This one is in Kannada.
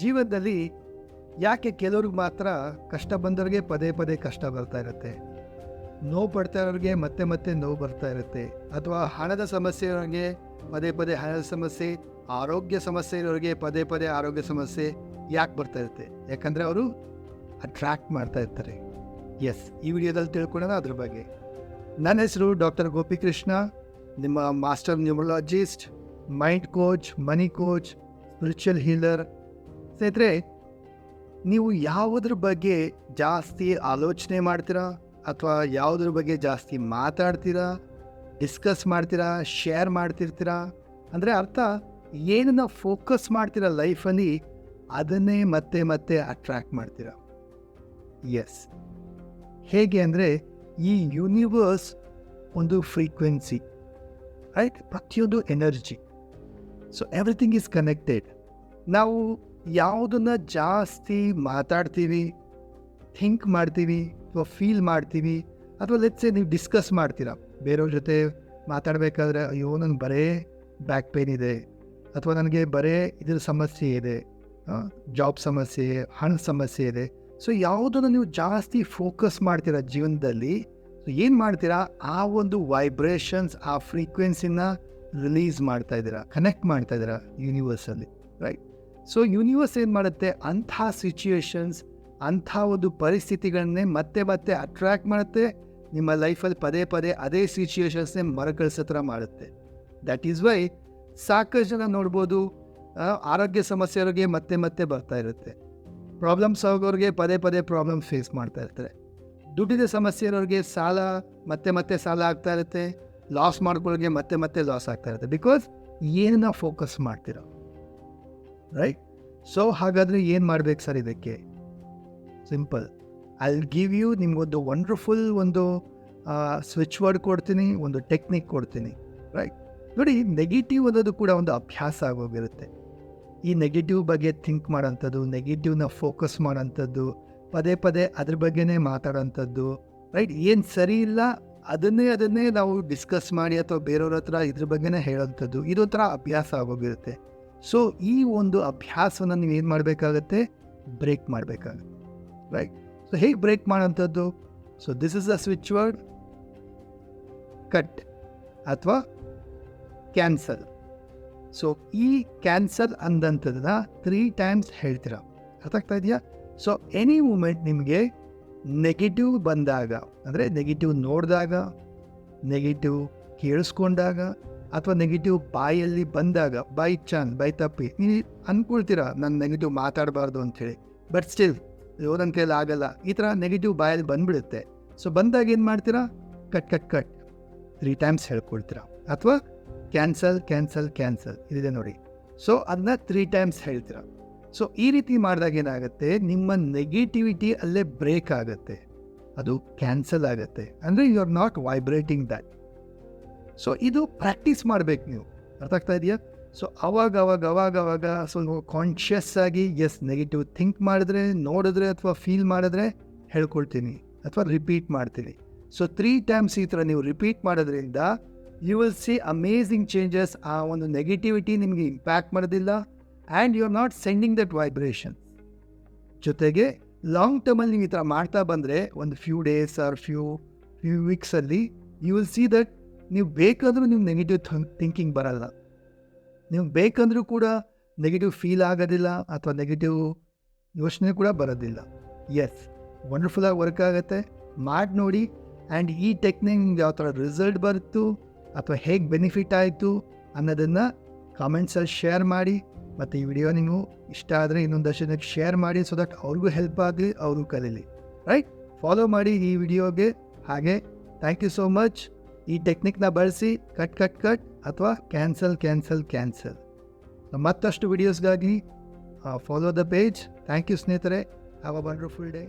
ಜೀವನದಲ್ಲಿ ಯಾಕೆ ಕೆಲವ್ರಿಗೆ ಮಾತ್ರ ಕಷ್ಟ ಬಂದವ್ರಿಗೆ ಪದೇ ಪದೇ ಕಷ್ಟ ಬರ್ತಾ ಇರುತ್ತೆ, ನೋವು ಪಡ್ತಾ ಇರೋರಿಗೆ ಮತ್ತೆ ಮತ್ತೆ ನೋವು ಬರ್ತಾ ಇರುತ್ತೆ, ಅಥವಾ ಹಣದ ಸಮಸ್ಯೆ ಇರೋರಿಗೆ ಪದೇ ಪದೇ ಹಣದ ಸಮಸ್ಯೆ, ಆರೋಗ್ಯ ಸಮಸ್ಯೆ ಇರೋರಿಗೆ ಪದೇ ಪದೇ ಆರೋಗ್ಯ ಸಮಸ್ಯೆ ಯಾಕೆ ಬರ್ತಾ ಇರುತ್ತೆ? ಯಾಕಂದರೆ ಅವರು ಅಟ್ರ್ಯಾಕ್ಟ್ ಮಾಡ್ತಾ ಇರ್ತಾರೆ. ಎಸ್, ಈ ವಿಡಿಯೋದಲ್ಲಿ ತಿಳ್ಕೊಳ್ಳೋಣ ಅದ್ರ ಬಗ್ಗೆ. ನನ್ನ ಹೆಸರು ಡಾಕ್ಟರ್ ಗೋಪಿಕೃಷ್ಣ, ನಿಮ್ಮ ಮಾಸ್ಟರ್ ನ್ಯೂಮರಾಲಜಿಸ್ಟ್, ಮೈಂಡ್ ಕೋಚ್, ಮನಿ ಕೋಚ್, ಸ್ಪಿರಿಚುವಲ್ ಹೀಲರ್. ಸ್ನೇಹಿತರೆ, ನೀವು ಯಾವುದ್ರ ಬಗ್ಗೆ ಜಾಸ್ತಿ ಆಲೋಚನೆ ಮಾಡ್ತೀರಾ ಅಥವಾ ಯಾವುದ್ರ ಬಗ್ಗೆ ಜಾಸ್ತಿ ಮಾತಾಡ್ತೀರಾ, ಡಿಸ್ಕಸ್ ಮಾಡ್ತೀರಾ, ಶೇರ್ ಮಾಡ್ತಿರ್ತೀರಾ ಅಂದರೆ ಅರ್ಥ ಏನನ್ನ ಫೋಕಸ್ ಮಾಡ್ತೀರಾ ಲೈಫಲ್ಲಿ ಅದನ್ನೇ ಮತ್ತೆ ಮತ್ತೆ ಅಟ್ರ್ಯಾಕ್ಟ್ ಮಾಡ್ತೀರಾ. ಎಸ್, ಹೇಗೆ ಅಂದರೆ ಈ ಯೂನಿವರ್ಸ್ ಒಂದು ಫ್ರೀಕ್ವೆನ್ಸಿ, ರೈಟ್? ಪ್ರತಿಯೊಂದು energy. So everything is connected. ನಾವು ಯಾವುದನ್ನು ಜಾಸ್ತಿ ಮಾತಾಡ್ತೀವಿ, ಥಿಂಕ್ ಮಾಡ್ತೀವಿ ಅಥವಾ ಫೀಲ್ ಮಾಡ್ತೀವಿ, ಅಥವಾ ಲೆಟ್ಸೆ ನೀವು ಡಿಸ್ಕಸ್ ಮಾಡ್ತೀರಾ ಬೇರೆಯವ್ರ ಜೊತೆ ಮಾತಾಡಬೇಕಾದ್ರೆ, ಅಯ್ಯೋ ನನಗೆ ಬರೇ ಬ್ಯಾಕ್ ಪೇನ್ ಇದೆ, ಅಥವಾ ನನಗೆ ಬರೇ ಇದ್ರ ಸಮಸ್ಯೆ ಇದೆ, ಜಾಬ್ ಸಮಸ್ಯೆ, ಹಣದ ಸಮಸ್ಯೆ ಇದೆ. ಸೊ ಯಾವುದನ್ನು ನೀವು ಜಾಸ್ತಿ ಫೋಕಸ್ ಮಾಡ್ತೀರಾ ಜೀವನದಲ್ಲಿ, ಸೊ ಏನು ಮಾಡ್ತೀರಾ, ಆ ಒಂದು ವೈಬ್ರೇಷನ್ಸ್, ಆ ಫ್ರೀಕ್ವೆನ್ಸಿನ ರಿಲೀಸ್ ಮಾಡ್ತಾ ಇದ್ದೀರಾ, ಕನೆಕ್ಟ್ ಮಾಡ್ತಾ ಇದ್ದೀರಾ ಯೂನಿವರ್ಸಲ್ಲಿ, ರೈಟ್? ಸೊ ಯೂನಿವರ್ಸ್ ಏನು ಮಾಡುತ್ತೆ, ಅಂಥ ಸಿಚುಯೇಷನ್ಸ್, ಅಂಥ ಒಂದು ಪರಿಸ್ಥಿತಿಗಳನ್ನೇ ಮತ್ತೆ ಮತ್ತೆ ಅಟ್ರ್ಯಾಕ್ಟ್ ಮಾಡುತ್ತೆ. ನಿಮ್ಮ ಲೈಫಲ್ಲಿ ಪದೇ ಪದೇ ಅದೇ ಸಿಚುಯೇಷನ್ಸ್ನೇ ಮರುಕಳಿಸೋ ಥರ ಮಾಡುತ್ತೆ. ದ್ಯಾಟ್ ಈಸ್ ವೈ ಸಾಕಷ್ಟು ಜನ ನೋಡ್ಬೋದು, ಆರೋಗ್ಯ ಸಮಸ್ಯೆಯವ್ರಿಗೆ ಮತ್ತೆ ಮತ್ತೆ ಬರ್ತಾ ಇರುತ್ತೆ, ಪ್ರಾಬ್ಲಮ್ಸ್ ಆಗೋರಿಗೆ ಪದೇ ಪದೇ ಪ್ರಾಬ್ಲಮ್ ಫೇಸ್ ಮಾಡ್ತಾ ಇರ್ತಾರೆ, ದುಡ್ಡಿನ ಸಮಸ್ಯೆ ಇರೋರಿಗೆ ಸಾಲ ಮತ್ತೆ ಮತ್ತೆ ಸಾಲ ಆಗ್ತಾ ಇರುತ್ತೆ, ಲಾಸ್ ಮಾಡ್ಕೊಳ್ಳೋರಿಗೆ ಮತ್ತೆ ಮತ್ತೆ ಲಾಸ್ ಆಗ್ತಾ ಇರುತ್ತೆ. ಬಿಕಾಸ್ ಏನನ್ನ ಫೋಕಸ್ ಮಾಡ್ತೀರ, ರೈಟ್? ಸೊ ಹಾಗಾದರೆ ಏನು ಮಾಡಬೇಕು ಸರ್ ಇದಕ್ಕೆ? Simple. I will give you ನಿಮಗೊಂದು ವಂಡರ್ಫುಲ್ ಒಂದು ಸ್ವಿಚ್ ವರ್ಡ್ ಕೊಡ್ತೀನಿ, ಒಂದು ಟೆಕ್ನಿಕ್ ಕೊಡ್ತೀನಿ, ರೈಟ್? ನೋಡಿ, ನೆಗೆಟಿವ್ ಅನ್ನೋದು ಕೂಡ ಒಂದು ಅಭ್ಯಾಸ ಆಗೋಗಿರುತ್ತೆ. ಈ ನೆಗೆಟಿವ್ ಬಗ್ಗೆ ಥಿಂಕ್ ಮಾಡೋಂಥದ್ದು, ನೆಗೆಟಿವ್ನ ಫೋಕಸ್ ಮಾಡೋಂಥದ್ದು, ಪದೇ ಪದೇ ಅದ್ರ ಬಗ್ಗೆನೇ ಮಾತಾಡೋಂಥದ್ದು, ರೈಟ್? ಏನು ಸರಿ ಇಲ್ಲ ಅದನ್ನೇ ನಾವು ಡಿಸ್ಕಸ್ ಮಾಡಿ ಅಥವಾ ಬೇರೆಯವ್ರ ಹತ್ರ ಇದ್ರ ಬಗ್ಗೆನೇ ಹೇಳೋಂಥದ್ದು, ಇದೊಂಥರ ಅಭ್ಯಾಸ ಆಗೋಗಿರುತ್ತೆ. ಸೊ ಈ ಒಂದು ಅಭ್ಯಾಸವನ್ನು ನೀವು ಏನು ಮಾಡಬೇಕಾಗತ್ತೆ, ಬ್ರೇಕ್ ಮಾಡಬೇಕಾಗುತ್ತೆ, ರೈಟ್? ಸೊ ಹೇಗೆ ಬ್ರೇಕ್ ಮಾಡೋಂಥದ್ದು? So this is a switch word, cut ಅಥವಾ ಕ್ಯಾನ್ಸಲ್. ಸೊ ಈ ಕ್ಯಾನ್ಸಲ್ ಅಂದಂಥದ್ದನ್ನ 3 times ಹೇಳ್ತೀರಾ. ಅರ್ಥ ಆಗ್ತಾ ಇದೆಯಾ? ಸೊ ಎನಿ ಮೂಮೆಂಟ್ ನಿಮಗೆ ನೆಗೆಟಿವ್ ಬಂದಾಗ, ಅಂದರೆ ನೆಗೆಟಿವ್ ನೋಡಿದಾಗ, ನೆಗೆಟಿವ್ ಕೇಳಿಸ್ಕೊಂಡಾಗ, ಅಥವಾ ನೆಗೆಟಿವ್ ಬಾಯಲ್ಲಿ ಬಂದಾಗ, ಬೈ ಚಾನ್ಸ್, ಬೈ ತಪ್ಪಿ ನೀವು ಅಂದ್ಕೊಳ್ತೀರಾ ನಾನು ನೆಗೆಟಿವ್ ಮಾತಾಡಬಾರ್ದು ಅಂಥೇಳಿ, ಬಟ್ ಸ್ಟಿಲ್ ನನ್ನ ಕೈಯಲ್ಲಿ ಆಗಲ್ಲ, ಈ ಥರ ನೆಗೆಟಿವ್ ಬಾಯಲ್ಲಿ ಬಂದುಬಿಡುತ್ತೆ. ಸೊ ಬಂದಾಗ ಏನು ಮಾಡ್ತೀರಾ, ಕಟ್ 3 times ಹೇಳ್ಕೊಳ್ತೀರಾ, ಅಥವಾ ಕ್ಯಾನ್ಸಲ್ ಕ್ಯಾನ್ಸಲ್ ಕ್ಯಾನ್ಸಲ್ ಇದಿದೆ ನೋಡಿ. ಸೊ ಅದನ್ನ 3 times ಹೇಳ್ತೀರಾ. ಸೊ ಈ ರೀತಿ ಮಾಡಿದಾಗ ಏನಾಗುತ್ತೆ, ನಿಮ್ಮ ನೆಗೆಟಿವಿಟಿ ಅಲ್ಲೇ ಬ್ರೇಕ್ ಆಗುತ್ತೆ, ಅದು ಕ್ಯಾನ್ಸಲ್ ಆಗುತ್ತೆ. ಅಂದರೆ you are not vibrating that. So ಇದು ಪ್ರಾಕ್ಟೀಸ್ ಮಾಡಬೇಕು ನೀವು. ಅರ್ಥ ಆಗ್ತಾ ಇದೆಯಾ? ಸೊ ಅವಾಗ ಸ್ವಲ್ಪ ಕಾನ್ಷಿಯಸ್ ಆಗಿ, ಎಸ್, ನೆಗೆಟಿವ್ ಥಿಂಕ್ ಮಾಡಿದ್ರೆ, ನೋಡಿದ್ರೆ ಅಥವಾ ಫೀಲ್ ಮಾಡಿದ್ರೆ ಹೇಳ್ಕೊಳ್ತೀನಿ ಅಥವಾ ರಿಪೀಟ್ ಮಾಡ್ತೀನಿ. ಸೊ 3 times ಈ ಥರ ನೀವು ರಿಪೀಟ್ ಮಾಡೋದ್ರಿಂದ you will see amazing changes. ಆ ಒಂದು ನೆಗೆಟಿವಿಟಿ ನಿಮಗೆ ಇಂಪ್ಯಾಕ್ಟ್ ಮಾಡೋದಿಲ್ಲ, and you are not sending that vibration. ಜೊತೆಗೆ ಲಾಂಗ್ ಟರ್ಮಲ್ಲಿ ನೀವು ಈ ಥರ ಮಾಡ್ತಾ ಬಂದರೆ, ಒಂದು ಫ್ಯೂ ಡೇಸ್ ಆರ್ ಫ್ಯೂ ವೀಕ್ಸಲ್ಲಿ ಯು ವಿಲ್ ಸಿ ದಟ್ ನೀವು ಬೇಕಂದ್ರೂ ನೀವು ನೆಗೆಟಿವ್ ಥಿಂಕಿಂಗ್ ಬರಲ್ಲ, ನೀವು ಬೇಕಂದ್ರೂ ಕೂಡ ನೆಗೆಟಿವ್ ಫೀಲ್ ಆಗೋದಿಲ್ಲ, ಅಥವಾ ನೆಗೆಟಿವ್ ಯೋಚನೆ ಕೂಡ ಬರೋದಿಲ್ಲ. ಎಸ್, ವಂಡರ್ಫುಲ್ಲಾಗಿ ವರ್ಕ್ ಆಗುತ್ತೆ, ಮಾಡಿ ನೋಡಿ. ಆ್ಯಂಡ್ ಈ ಟೆಕ್ನಿಕ್ ನಿಮ್ಗೆ ಯಾವ ಥರ ರಿಸಲ್ಟ್ ಬಂತು ಅಥವಾ ಹೇಗೆ ಬೆನಿಫಿಟ್ ಆಯಿತು ಅನ್ನೋದನ್ನು ಕಾಮೆಂಟ್ಸಲ್ಲಿ ಶೇರ್ ಮಾಡಿ. ಮತ್ತು ಈ ವಿಡಿಯೋ ನೀವು ಇಷ್ಟ ಆದರೆ ಇನ್ನೊಂದಷ್ಟು ಜನಕ್ಕೆ ಶೇರ್ ಮಾಡಿ, ಸೊ ದಟ್ ಅವ್ರಿಗೂ ಹೆಲ್ಪ್ ಆಗಲಿ, ಅವರು ಕಲೀಲಿ, ರೈಟ್? ಫಾಲೋ ಮಾಡಿ ಈ ವಿಡಿಯೋಗೆ. ಹಾಗೆ ಥ್ಯಾಂಕ್ ಯು ಸೋ ಮಚ್. ಈ ಟೆಕ್ನಿಕ್ನ ಬಳಸಿ ಕಟ್ ಅಥವಾ ಕ್ಯಾನ್ಸಲ್. ಮತ್ತಷ್ಟು ವಿಡಿಯೋಸ್ಗಾಗಿ follow the page. Thank you ಸ್ನೇಹಿತರೆ. Have a wonderful day.